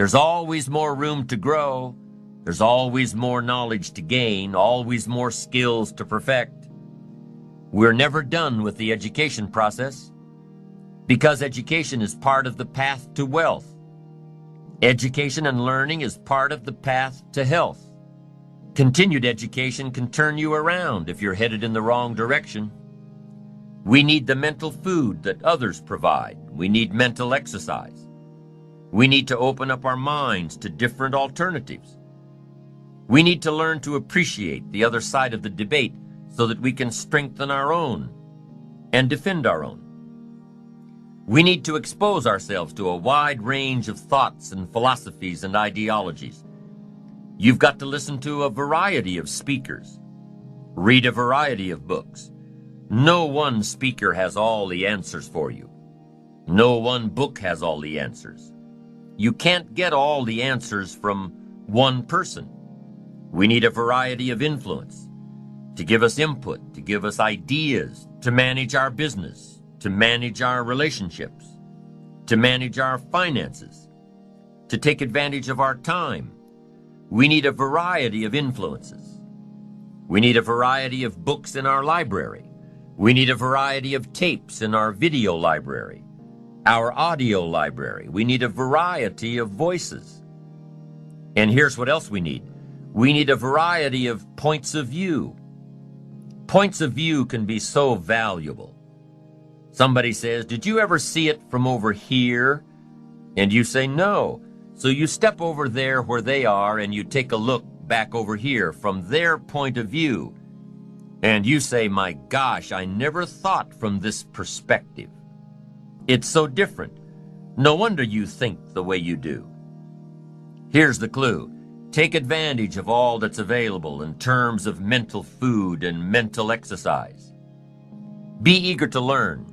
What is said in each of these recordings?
There's always more room to grow. There's always more knowledge to gain, always more skills to perfect. We're never done with the education process because education is part of the path to wealth. Education and learning is part of the path to health. Continued education can turn you around if you're headed in the wrong direction. We need the mental food that others provide. We need mental exercise. We need to open up our minds to different alternatives. We need to learn to appreciate the other side of the debate so that we can strengthen our own and defend our own. We need to expose ourselves to a wide range of thoughts and philosophies and ideologies. You've got to listen to a variety of speakers, read a variety of books. No one speaker has all the answers for you. No one book has all the answers. You can't get all the answers from one person. We need a variety of influence to give us input, to give us ideas, to manage our business, to manage our relationships, to manage our finances, to take advantage of our time. We need a variety of influences. We need a variety of books in our library. We need a variety of tapes in our video library, our audio library. We need a variety of voices. And here's what else we need. We need a variety of points of view. Points of view can be so valuable. Somebody says, "Did you ever see it from over here?" And you say, "No." So you step over there where they are and you take a look back over here from their point of view. And you say, "My gosh, I never thought from this perspective. It's so different. No wonder you think the way you do." Here's the clue. Take advantage of all that's available in terms of mental food and mental exercise. Be eager to learn.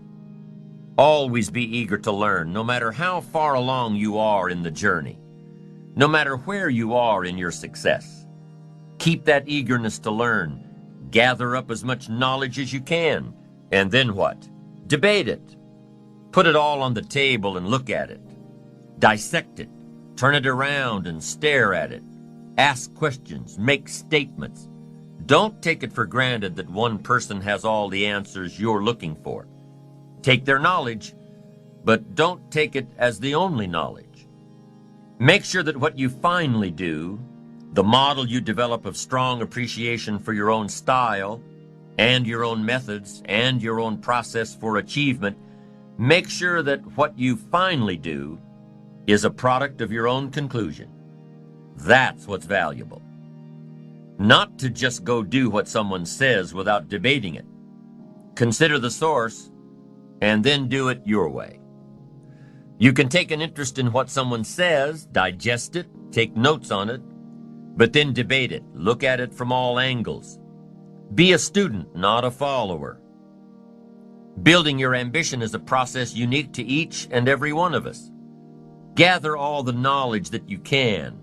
Always be eager to learn, no matter how far along you are in the journey, no matter where you are in your success. Keep that eagerness to learn. Gather up as much knowledge as you can. And then what? Debate it. Put it all on the table and look at it. Dissect it. Turn it around and stare at it. Ask questions. Make statements. Don't take it for granted that one person has all the answers you're looking for. Take their knowledge, but don't take it as the only knowledge. Make sure that what you finally do, the model you develop of strong appreciation for your own style and your own methods and your own process for achievement, make sure that what you finally do is a product of your own conclusion. That's what's valuable. Not to just go do what someone says without debating it. Consider the source and then do it your way. You can take an interest in what someone says, digest it, take notes on it, but then debate it. Look at it from all angles. Be a student, not a follower. Building your ambition is a process unique to each and every one of us. Gather all the knowledge that you can.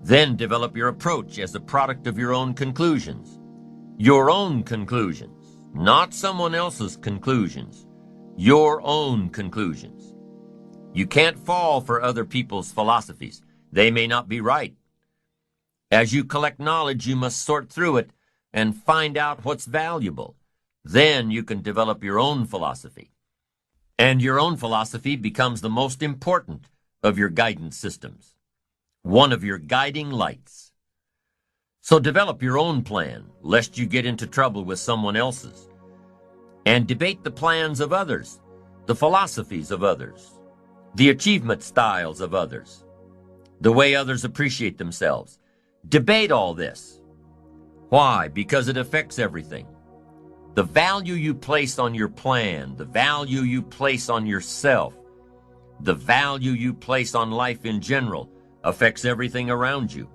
Then develop your approach as a product of your own conclusions. Your own conclusions, not someone else's conclusions. Your own conclusions. You can't fall for other people's philosophies. They may not be right. As you collect knowledge, you must sort through it and find out what's valuable. Then you can develop your own philosophy. And your own philosophy becomes the most important of your guidance systems, one of your guiding lights. So develop your own plan, lest you get into trouble with someone else's. And debate the plans of others, the philosophies of others, the achievement styles of others, the way others appreciate themselves. Debate all this. Why? Because it affects everything. The value you place on your plan, the value you place on yourself, the value you place on life in general affects everything around you.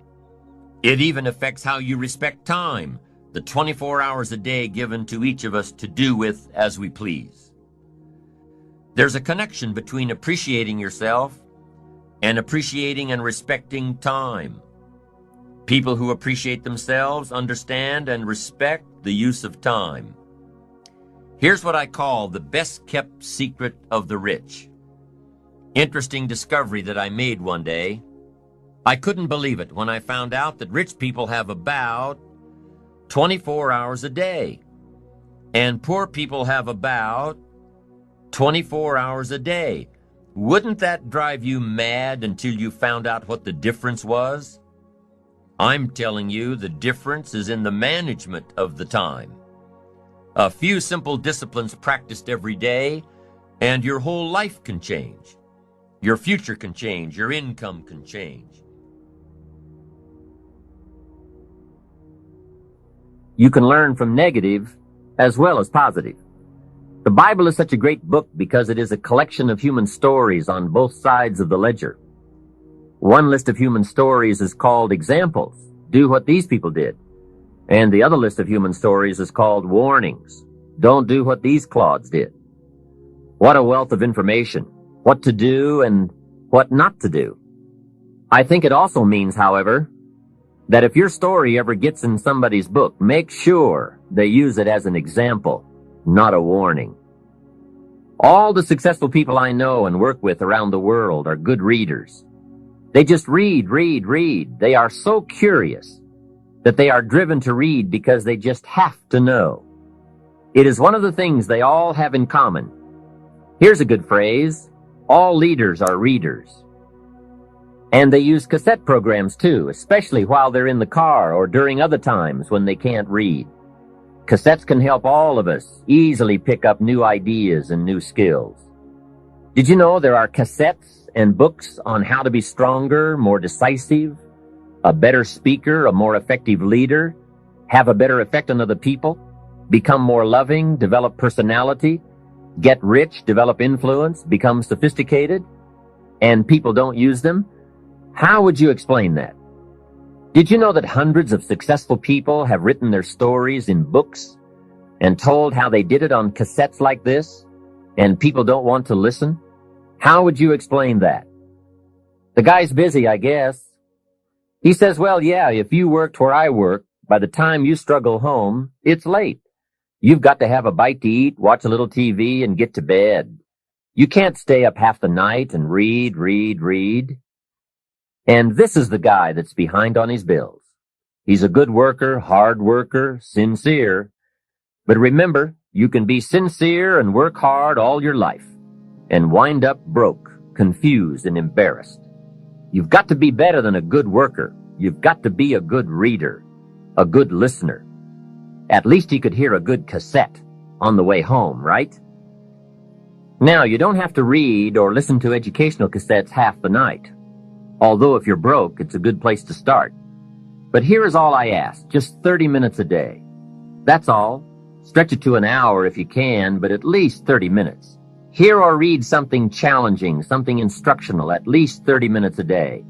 It even affects how you respect time, the 24 hours a day given to each of us to do with as we please. There's a connection between appreciating yourself and appreciating and respecting time. People who appreciate themselves understand and respect the use of time. Here's what I call the best-kept secret of the rich. Interesting discovery that I made one day. I couldn't believe it when I found out that rich people have about 24 hours a day, and poor people have about 24 hours a day. Wouldn't that drive you mad until you found out what the difference was? I'm telling you, the difference is in the management of the time. A few simple disciplines practiced every day, and your whole life can change. Your future can change. Your income can change. You can learn from negative as well as positive. The Bible is such a great book because it is a collection of human stories on both sides of the ledger. One list of human stories is called examples. Do what these people did. And the other list of human stories is called warnings. Don't do what these clods did. What a wealth of information. What to do and what not to do. I think it also means, however, that if your story ever gets in somebody's book, make sure they use it as an example, not a warning. All the successful people I know and work with around the world are good readers. They just read. They are so curious that they are driven to read because they just have to know. It is one of the things they all have in common. Here's a good phrase: all leaders are readers. And they use cassette programs too, especially while they're in the car or during other times when they can't read. Cassettes can help all of us easily pick up new ideas and new skills. Did you know there are cassettes and books on how to be stronger, more decisive, a better speaker, a more effective leader, have a better effect on other people, become more loving, develop personality, get rich, develop influence, become sophisticated, and people don't use them? How would you explain that? Did you know that hundreds of successful people have written their stories in books and told how they did it on cassettes like this, and people don't want to listen? How would you explain that? The guy's busy, I guess. He says, well, yeah, if you worked where I work, by the time you struggle home, it's late. You've got to have a bite to eat, watch a little TV, and get to bed. You can't stay up half the night and read. And this is the guy that's behind on his bills. He's a good worker, hard worker, sincere. But remember, you can be sincere and work hard all your life and wind up broke, confused, and embarrassed. You've got to be better than a good worker. You've got to be a good reader, a good listener. At least he could hear a good cassette on the way home, right? Now, you don't have to read or listen to educational cassettes half the night. Although if you're broke, it's a good place to start. But here is all I ask, just 30 minutes a day. That's all. Stretch it to an hour if you can, but at least 30 minutes. Hear or read something challenging, something instructional, at least 30 minutes a day.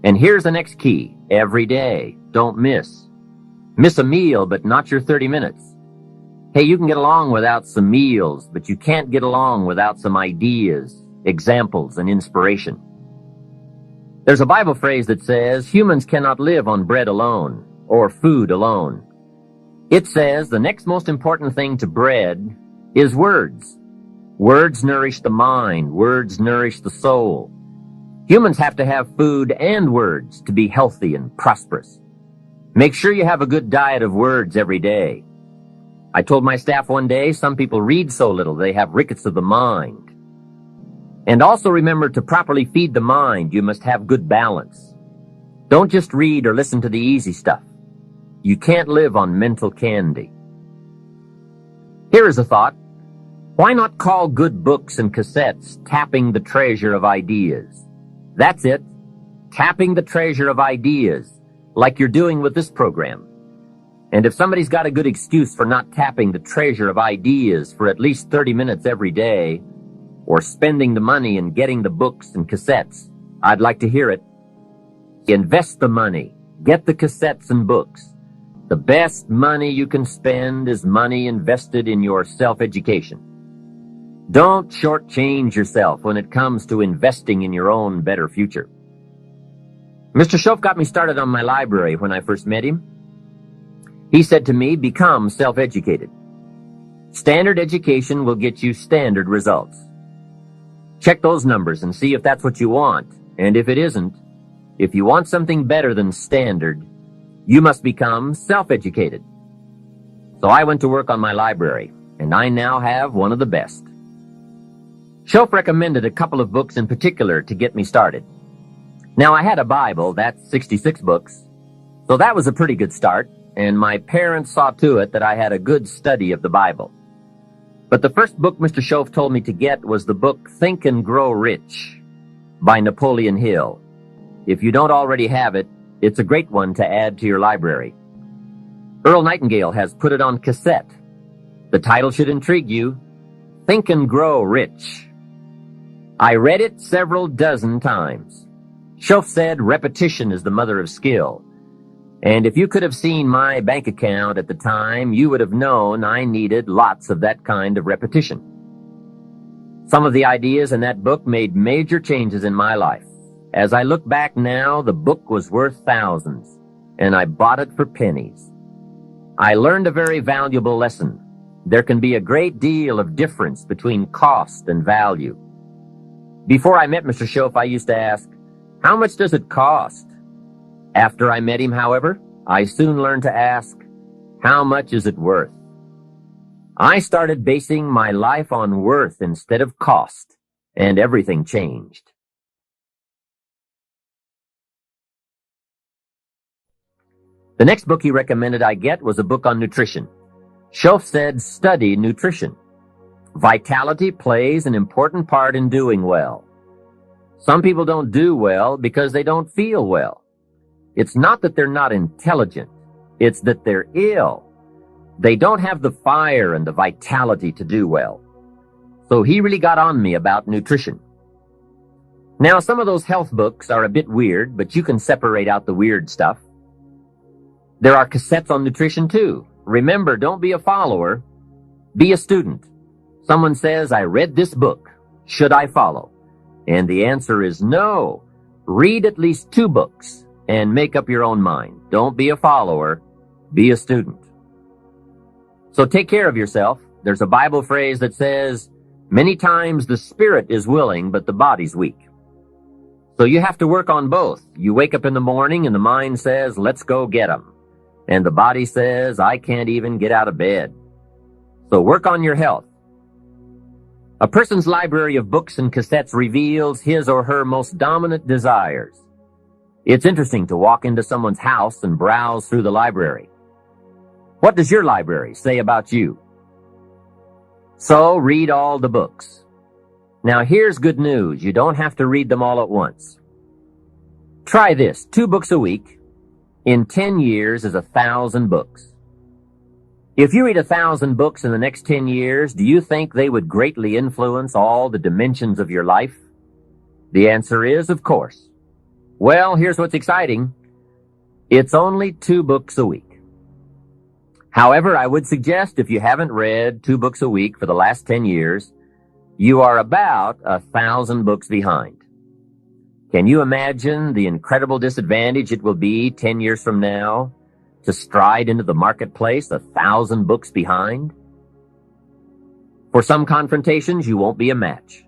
And here's the next key. Every day. Don't miss. Miss a meal, but not your 30 minutes. Hey, you can get along without some meals, but you can't get along without some ideas, examples, and inspiration. There's a Bible phrase that says, humans cannot live on bread alone, or food alone. It says the next most important thing to bread is words. Words nourish the mind. Words nourish the soul. Humans have to have food and words to be healthy and prosperous. Make sure you have a good diet of words every day. I told my staff one day, some people read so little they have rickets of the mind. And also remember to properly feed the mind, you must have good balance. Don't just read or listen to the easy stuff. You can't live on mental candy. Here is a thought. Why not call good books and cassettes tapping the treasure of ideas? That's it. Tapping the treasure of ideas, like you're doing with this program. And if somebody's got a good excuse for not tapping the treasure of ideas for at least 30 minutes every day, or spending the money and getting the books and cassettes, I'd like to hear it. Invest the money. Get the cassettes and books. The best money you can spend is money invested in your self-education. Don't shortchange yourself when it comes to investing in your own better future. Mr. Schoaf got me started on my library when I first met him. He said to me, become self-educated. Standard education will get you standard results. Check those numbers and see if that's what you want, and if it isn't, If you want something better than standard, you must become self-educated. So I went to work on my library, and I now have one of the best. Shoaff recommended a couple of books in particular to get me started. Now, I had a Bible, that's 66 books, so that was a pretty good start, and my parents saw to it that I had a good study of the Bible. But the first book Mr. Shoaff told me to get was the book Think and Grow Rich by Napoleon Hill. If you don't already have it, it's a great one to add to your library. Earl Nightingale has put it on cassette. The title should intrigue you, Think and Grow Rich. I read it several dozen times. Shoaff said repetition is the mother of skill. And if you could have seen my bank account at the time, you would have known I needed lots of that kind of repetition. Some of the ideas in that book made major changes in my life. As I look back now, the book was worth thousands, and I bought it for pennies. I learned a very valuable lesson. There can be a great deal of difference between cost and value. Before I met Mr. Shoaff, I used to ask, how much does it cost? After I met him, however, I soon learned to ask, how much is it worth? I started basing my life on worth instead of cost, and everything changed. The next book he recommended I get was a book on nutrition. Shoaff said, study nutrition. Vitality plays an important part in doing well. Some people don't do well because they don't feel well. It's not that they're not intelligent. It's that they're ill. They don't have the fire and the vitality to do well. So he really got on me about nutrition. Now, some of those health books are a bit weird, but you can separate out the weird stuff. There are cassettes on nutrition too. Remember, don't be a follower. Be a student. Someone says, I read this book. Should I follow? And the answer is no. Read at least 2 books and make up your own mind. Don't be a follower. Be a student. So take care of yourself. There's a Bible phrase that says, many times the spirit is willing, but the body's weak. So you have to work on both. You wake up in the morning and the mind says, let's go get 'em. And the body says, I can't even get out of bed. So work on your health. A person's library of books and cassettes reveals his or her most dominant desires. It's interesting to walk into someone's house and browse through the library. What does your library say about you? So read all the books. Now here's good news. You don't have to read them all at once. Try this, 2 books a week. In 10 years is 1,000 books. If you read 1,000 books in the next 10 years, do you think they would greatly influence all the dimensions of your life? The answer is, of course. Well, here's what's exciting. It's only 2 books a week. However, I would suggest if you haven't read 2 books a week for the last 10 years, you are about 1,000 books behind. Can you imagine the incredible disadvantage it will be 10 years from now to stride into the marketplace 1,000 books behind? For some confrontations, you won't be a match.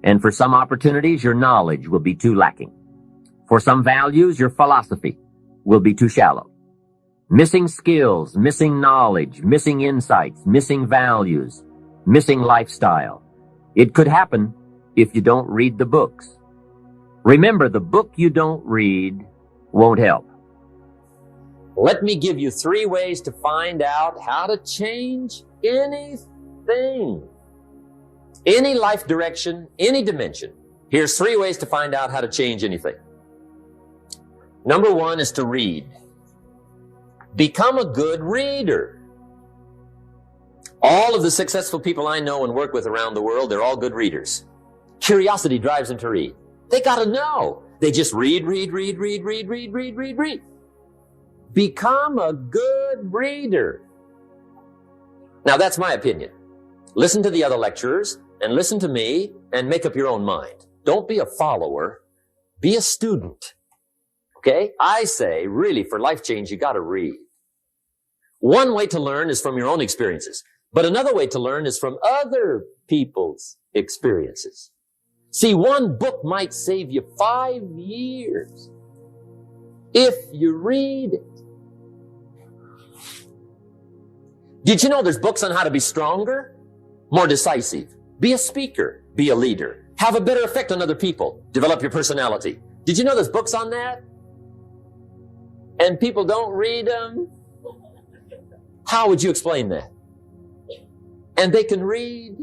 And for some opportunities, your knowledge will be too lacking. For some values, your philosophy will be too shallow. Missing skills, missing knowledge, missing insights, missing values, missing lifestyle. It could happen if you don't read the books. Remember, the book you don't read won't help. Let me give you 3 ways to find out how to change anything. Any life direction, any dimension. Here's 3 ways to find out how to change anything. Number 1 is to read. Become a good reader. All of the successful people I know and work with around the world, they're all good readers. Curiosity drives them to read. They gotta know. They just read. Become a good reader. Now that's my opinion. Listen to the other lecturers and listen to me and make up your own mind. Don't be a follower. Be a student. Okay? I say, really, for life change, you gotta read. One way to learn is from your own experiences, but another way to learn is from other people's experiences. See, one book might save you 5 years. if you read it. Did you know there's books on how to be stronger, more decisive, be a speaker, be a leader, have a better effect on other people, develop your personality? Did you know there's books on that? And people don't read them? How would you explain that? And they can read.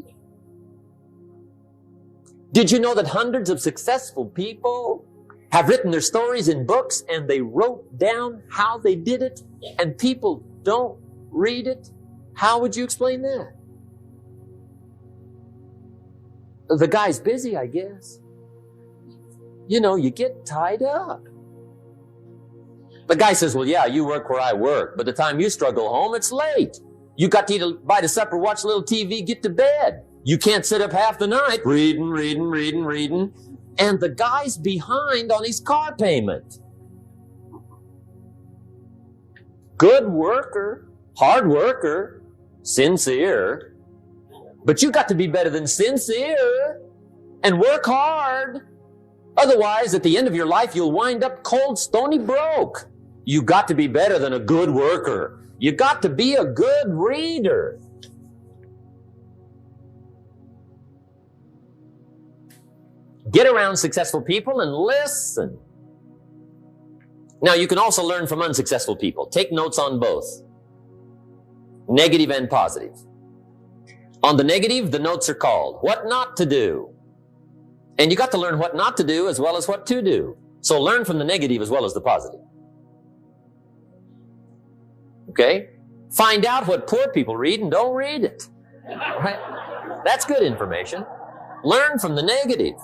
Did you know that hundreds of successful people have written their stories in books and they wrote down how they did it and people don't read it? How would you explain that? The guy's busy, I guess. You know, you get tied up. The guy says, well, yeah, you work where I work. By the time you struggle home, it's late. You got to eat a bite of supper, watch a little TV, get to bed. You can't sit up half the night reading. And the guy's behind on his car payment. Good worker, hard worker, sincere. But you got to be better than sincere and work hard. Otherwise, at the end of your life, you'll wind up cold, stony broke. You got to be better than a good worker. You got to be a good reader. Get around successful people and listen. Now, you can also learn from unsuccessful people. Take notes on both, negative and positive. On the negative, the notes are called what not to do. And you got to learn what not to do as well as what to do. So learn from the negative as well as the positive. Okay? Find out what poor people read and don't read it. Right? That's good information. Learn from the negative.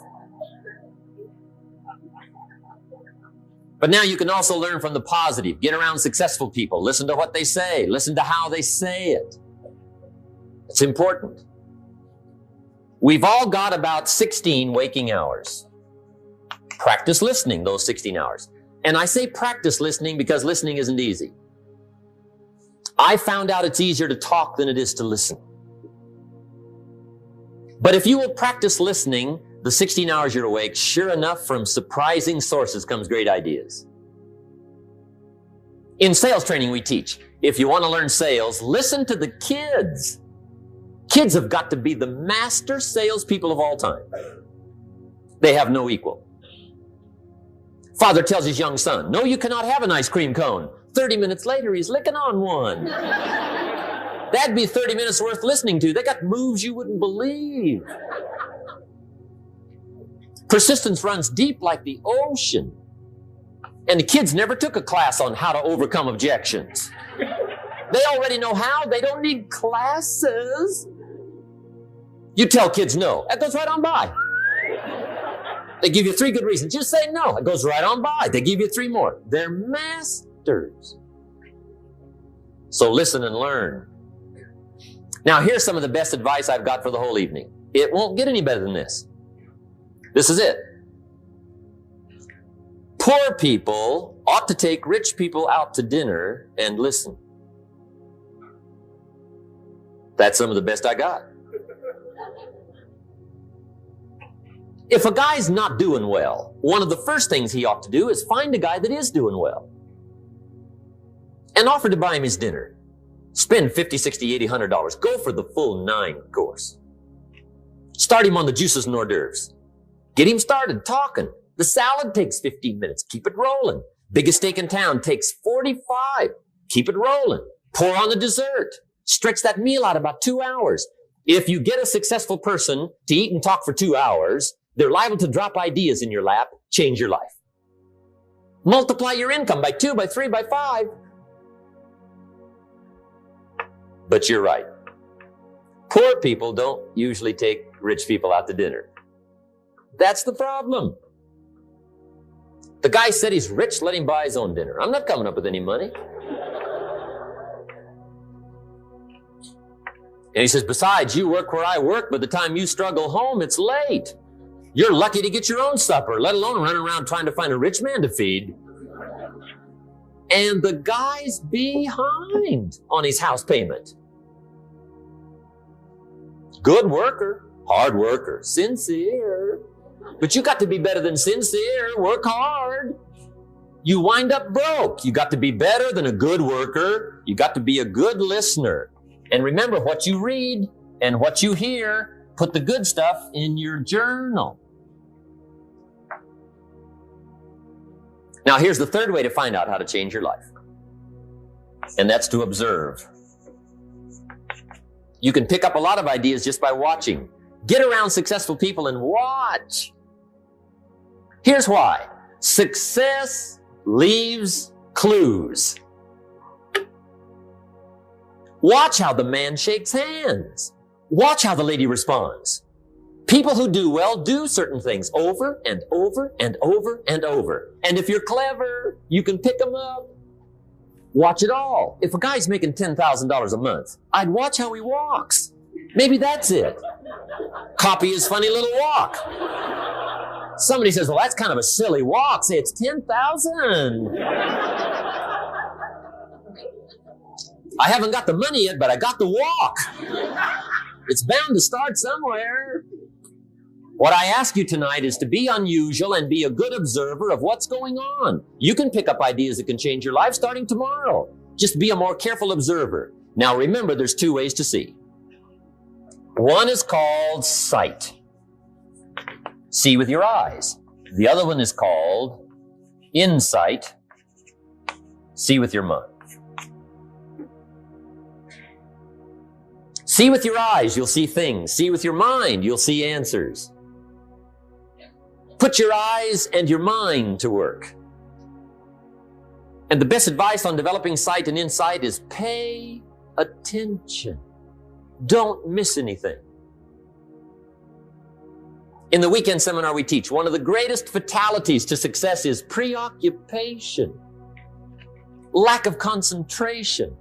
But now you can also learn from the positive. Get around successful people. Listen to what they say. Listen to how they say it. It's important. We've all got about 16 waking hours. Practice listening those 16 hours. And I say practice listening because listening isn't easy. I found out it's easier to talk than it is to listen. But if you will practice listening the 16 hours you're awake, sure enough, from surprising sources comes great ideas. In sales training, we teach, if you want to learn sales, listen to the kids. Kids have got to be the master salespeople of all time. They have no equal. Father tells his young son, no, you cannot have an ice cream cone. 30 minutes later, he's licking on one. That'd be 30 minutes worth listening to. They got moves you wouldn't believe. Persistence runs deep like the ocean. And the kids never took a class on how to overcome objections. They already know how. They don't need classes. You tell kids no. That goes right on by. They give you 3 good reasons. Just say no. It goes right on by. They give you 3 more. They're masters. So listen and learn. Now, here's some of the best advice I've got for the whole evening. It won't get any better than this. This is it. Poor people ought to take rich people out to dinner and listen. That's some of the best I got. If a guy's not doing well, one of the first things he ought to do is find a guy that is doing well and offer to buy him his dinner. Spend $50, $60, $80, $100. Go for the full 9 course. Start him on the juices and hors d'oeuvres. Get him started talking. The salad takes 15 minutes. Keep it rolling. Biggest steak in town takes 45. Keep it rolling. Pour on the dessert. Stretch that meal out about 2 hours. If you get a successful person to eat and talk for 2 hours, they're liable to drop ideas in your lap, change your life. Multiply your income by 2, by 3, by 5. But you're right. Poor people don't usually take rich people out to dinner. That's the problem. The guy said he's rich, let him buy his own dinner. I'm not coming up with any money. And he says, besides, you work where I work. By the time you struggle home, it's late. You're lucky to get your own supper, let alone running around trying to find a rich man to feed. And the guy's behind on his house payment. Good worker, hard worker, sincere. But you got to be better than sincere. Work hard. you wind up broke. You got to be better than a good worker. You got to be a good listener. And remember, what you read and what you hear, put the good stuff in your journal. Now, here's the third way to find out how to change your life. And that's to observe. You can pick up a lot of ideas just by watching. Get around successful people and watch. Here's why. Success leaves clues. Watch how the man shakes hands. Watch how the lady responds. People who do well do certain things over and over and over and over. And if you're clever, you can pick them up. Watch it all. If a guy's making $10,000 a month, I'd watch how he walks. Maybe that's it. Copy his funny little walk. Somebody says, well, that's kind of a silly walk. Say, it's 10,000. I haven't got the money yet, but I got the walk. It's bound to start somewhere. What I ask you tonight is to be unusual and be a good observer of what's going on. You can pick up ideas that can change your life starting tomorrow. Just be a more careful observer. Now remember, there's two ways to see. One is called sight. See with your eyes. The other one is called insight. See with your mind. See with your eyes, you'll see things. See with your mind, you'll see answers. Put your eyes and your mind to work. And the best advice on developing sight and insight is pay attention. Don't miss anything. In the weekend seminar we teach, one of the greatest fatalities to success is preoccupation, lack of concentration.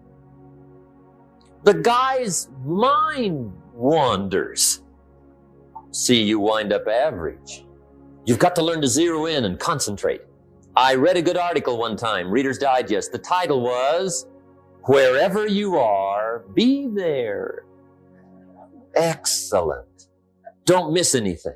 The guy's mind wanders. See, you wind up average. You've got to learn to zero in and concentrate. I read a good article one time, Reader's Digest. The title was, Wherever You Are, Be There. Excellent. Don't miss anything.